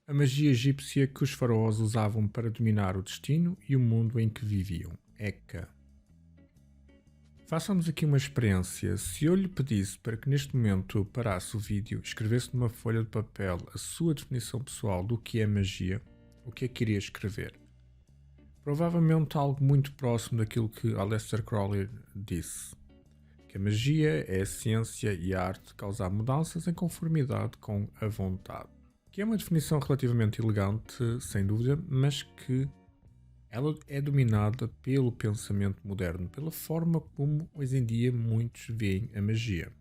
A magia egípcia que os faraós usavam para dominar o destino e o mundo em que viviam. Eka. Façamos aqui uma experiência. Se eu lhe pedisse para que neste momento parasse o vídeo, escrevesse numa folha de papel a sua definição pessoal do que é magia, o que é que iria escrever? Provavelmente algo muito próximo daquilo que Aleister Crowley disse, que a magia é a ciência e a arte de causar mudanças em conformidade com a vontade. Que é uma definição relativamente elegante, sem dúvida, mas que ela é dominada pelo pensamento moderno, pela forma como hoje em dia muitos veem a magia.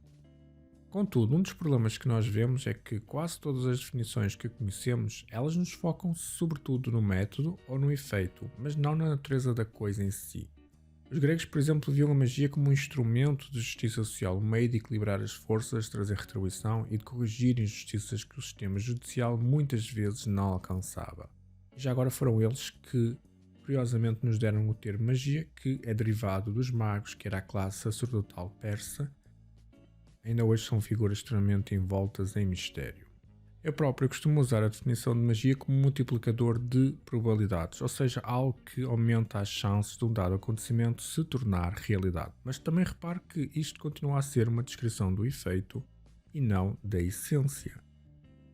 Contudo, um dos problemas que nós vemos é que quase todas as definições que conhecemos, elas nos focam sobretudo no método ou no efeito, mas não na natureza da coisa em si. Os gregos, por exemplo, viam a magia como um instrumento de justiça social, um meio de equilibrar as forças, de trazer retribuição e de corrigir injustiças que o sistema judicial muitas vezes não alcançava. E já agora foram eles que, curiosamente, nos deram o termo magia, que é derivado dos magos, que era a classe sacerdotal persa. Ainda hoje são figuras extremamente envoltas em mistério. Eu próprio costumo usar a definição de magia como um multiplicador de probabilidades, ou seja, algo que aumenta as chances de um dado acontecimento se tornar realidade. Mas também repare que isto continua a ser uma descrição do efeito e não da essência.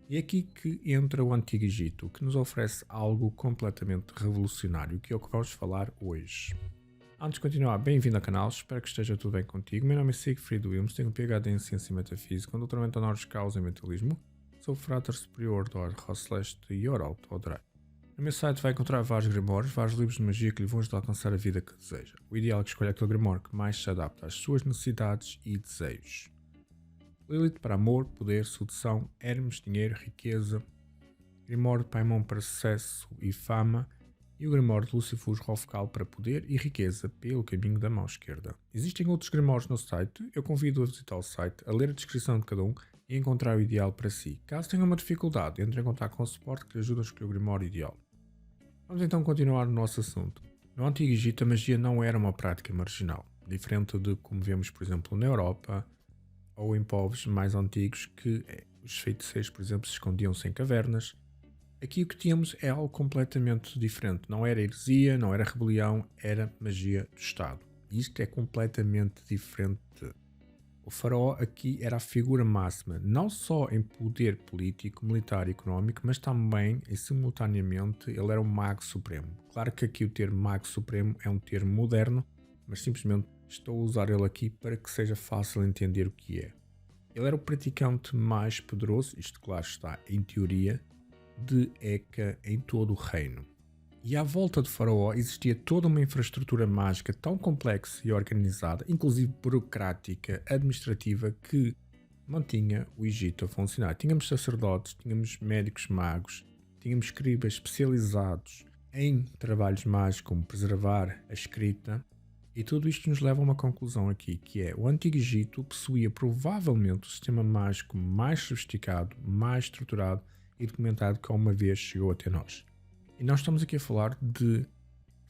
E é aqui que entra o Antigo Egito, que nos oferece algo completamente revolucionário, que é o que vamos falar hoje. Antes de continuar, bem-vindo ao canal, espero que esteja tudo bem contigo. Meu nome é Siegfried Wilms, tenho um PhD em Ciência e Metafísica, um doutoramento honoris causa em Mentalismo, sou frater superior do Ordem Celeste e Oralto ao Direito. No meu site vai encontrar vários grimórios, vários livros de magia que lhe vão ajudar a alcançar a vida que deseja. O ideal é que escolha aquele grimório que mais se adapta às suas necessidades e desejos. Lilith para amor, poder, sedução, Hermes, dinheiro, riqueza. Grimório de Paimon para sucesso e fama. E o Grimório de Lucifus Rovcal para poder e riqueza pelo caminho da mão esquerda. Existem outros Grimórios no site, eu convido a visitar o site, a ler a descrição de cada um e encontrar o ideal para si. Caso tenha uma dificuldade, entre em contato com o suporte que lhe ajuda a escolher o Grimório ideal. Vamos então continuar no nosso assunto. No Antigo Egito a magia não era uma prática marginal, diferente de como vemos por exemplo na Europa ou em povos mais antigos que os feiticeiros por exemplo se escondiam-se em cavernas. Aqui o que tínhamos é algo completamente diferente. Não era heresia, não era rebelião, era magia do Estado. Isto é completamente diferente. O faraó aqui era a figura máxima, não só em poder político, militar e económico, mas também, e simultaneamente, ele era o mago supremo. Claro que aqui o termo mago supremo é um termo moderno, mas simplesmente estou a usar ele aqui para que seja fácil entender o que é. Ele era o praticante mais poderoso, isto claro está em teoria, de Eka em todo o reino. E à volta do faraó existia toda uma infraestrutura mágica tão complexa e organizada, inclusive burocrática, administrativa, que mantinha o Egito a funcionar. Tínhamos sacerdotes, tínhamos médicos magos, tínhamos escribas especializados em trabalhos mágicos como preservar a escrita, e tudo isto nos leva a uma conclusão aqui, que é o Antigo Egito possuía provavelmente o sistema mágico mais sofisticado, mais estruturado e documentado que uma vez chegou até nós. E nós estamos aqui a falar de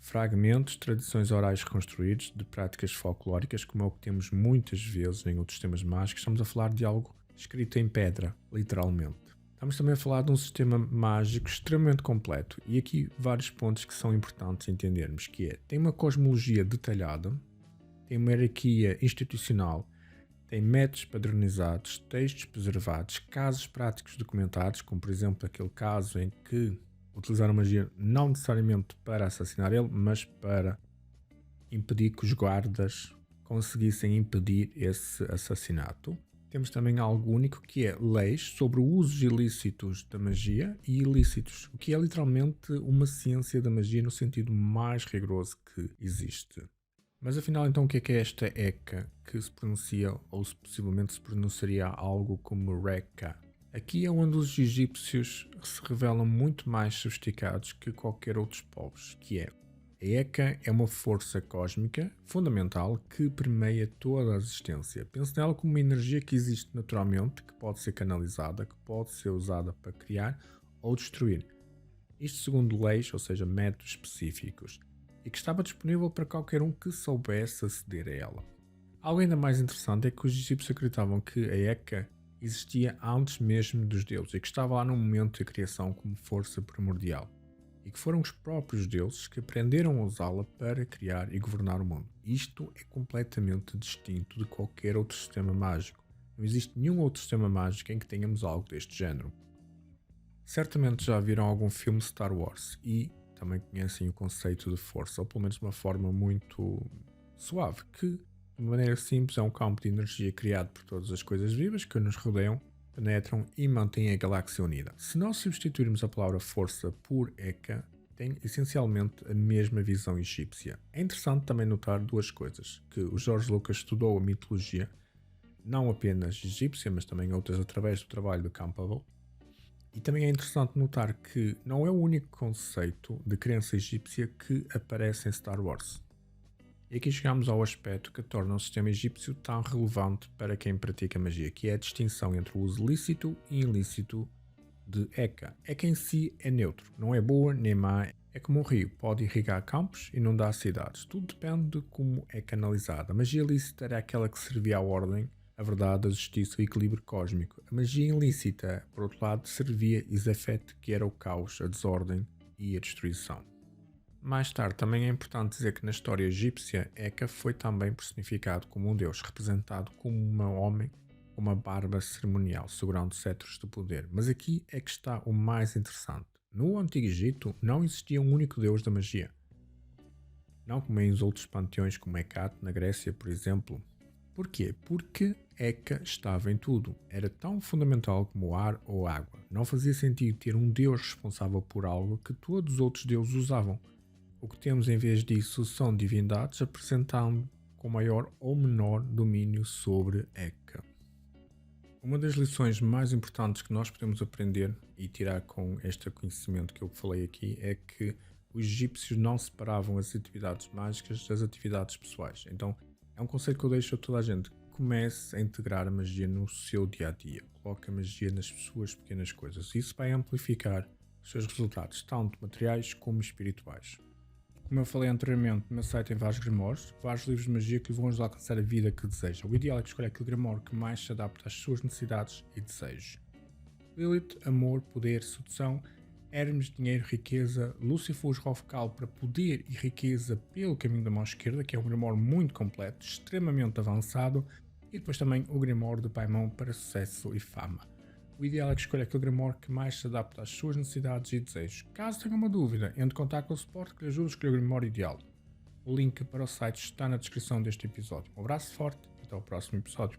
fragmentos, tradições orais reconstruídos, de práticas folclóricas, como é o que temos muitas vezes em outros sistemas mágicos. Estamos a falar de algo escrito em pedra, literalmente. Estamos também a falar de um sistema mágico extremamente completo, e aqui vários pontos que são importantes entendermos, que é, tem uma cosmologia detalhada, tem uma hierarquia institucional, tem métodos padronizados, textos preservados, casos práticos documentados, como por exemplo aquele caso em que utilizaram magia não necessariamente para assassinar ele, mas para impedir que os guardas conseguissem impedir esse assassinato. Temos também algo único que é leis sobre usos ilícitos da magia e ilícitos, o que é literalmente uma ciência da magia no sentido mais rigoroso que existe. Mas afinal então o que é esta Eka, que se pronuncia ou se possivelmente se pronunciaria algo como Reka? Aqui é onde os egípcios se revelam muito mais sofisticados que qualquer outros povos, que é a Eka é uma força cósmica fundamental que permeia toda a existência. Pense nela como uma energia que existe naturalmente, que pode ser canalizada, que pode ser usada para criar ou destruir. Isto segundo leis, ou seja, métodos específicos, e que estava disponível para qualquer um que soubesse aceder a ela. Algo ainda mais interessante é que os egípcios acreditavam que a Eka existia antes mesmo dos deuses e que estava lá no momento da criação como força primordial. E que foram os próprios deuses que aprenderam a usá-la para criar e governar o mundo. Isto é completamente distinto de qualquer outro sistema mágico. Não existe nenhum outro sistema mágico em que tenhamos algo deste género. Certamente já viram algum filme Star Wars e também conhecem o conceito de força, ou pelo menos de uma forma muito suave, que de maneira simples é um campo de energia criado por todas as coisas vivas que nos rodeiam, penetram e mantêm a galáxia unida. Se nós substituirmos a palavra força por Eka, tem essencialmente a mesma visão egípcia. É interessante também notar duas coisas, que o George Lucas estudou a mitologia, não apenas egípcia, mas também outras através do trabalho de Campbell. E também é interessante notar que não é o único conceito de crença egípcia que aparece em Star Wars. E aqui chegamos ao aspecto que torna o sistema egípcio tão relevante para quem pratica magia, que é a distinção entre o uso lícito e ilícito de Eka. Eka em si é neutro, não é boa nem má, é como um rio, pode irrigar campos e inundar cidades. Tudo depende de como é canalizada. A magia lícita era aquela que servia à ordem, a verdade, a justiça e o equilíbrio cósmico. A magia ilícita, por outro lado, servia Izefet, que era o caos, a desordem e a destruição. Mais tarde, também é importante dizer que na história egípcia, Eka foi também personificado como um deus, representado como um homem com uma barba cerimonial, segurando cetros de poder. Mas aqui é que está o mais interessante. No Antigo Egito não existia um único deus da magia. Não como em outros panteões como Hecate, na Grécia, por exemplo. Porquê? Porque Eka estava em tudo. Era tão fundamental como o ar ou a água. Não fazia sentido ter um deus responsável por algo que todos os outros deuses usavam. O que temos em vez disso são divindades apresentando com maior ou menor domínio sobre Eka. Uma das lições mais importantes que nós podemos aprender e tirar com este conhecimento que eu falei aqui é que os egípcios não separavam as atividades mágicas das atividades pessoais. Então, é um conceito que eu deixo a toda a gente. Comece a integrar a magia no seu dia-a-dia. Coloque a magia nas suas pequenas coisas. Isso vai amplificar os seus resultados, tanto materiais como espirituais. Como eu falei anteriormente, no meu site tem vários grimórios, vários livros de magia que lhe vão ajudar a alcançar a vida que deseja. O ideal é que escolha aquele grimório que mais se adapta às suas necessidades e desejos. Lilith, amor, poder, sedução. Hermes, dinheiro, riqueza. Lúcifer, Hofcal para poder e riqueza pelo caminho da mão esquerda, que é um grimório muito completo, extremamente avançado. E depois também o grimório de Paimon para sucesso e fama. O ideal é que escolha aquele grimório que mais se adapta às suas necessidades e desejos. Caso tenha uma dúvida, entre em contato com o suporte que lhe ajuda a escolher o grimório ideal. O link para o site está na descrição deste episódio. Um abraço forte e até ao próximo episódio.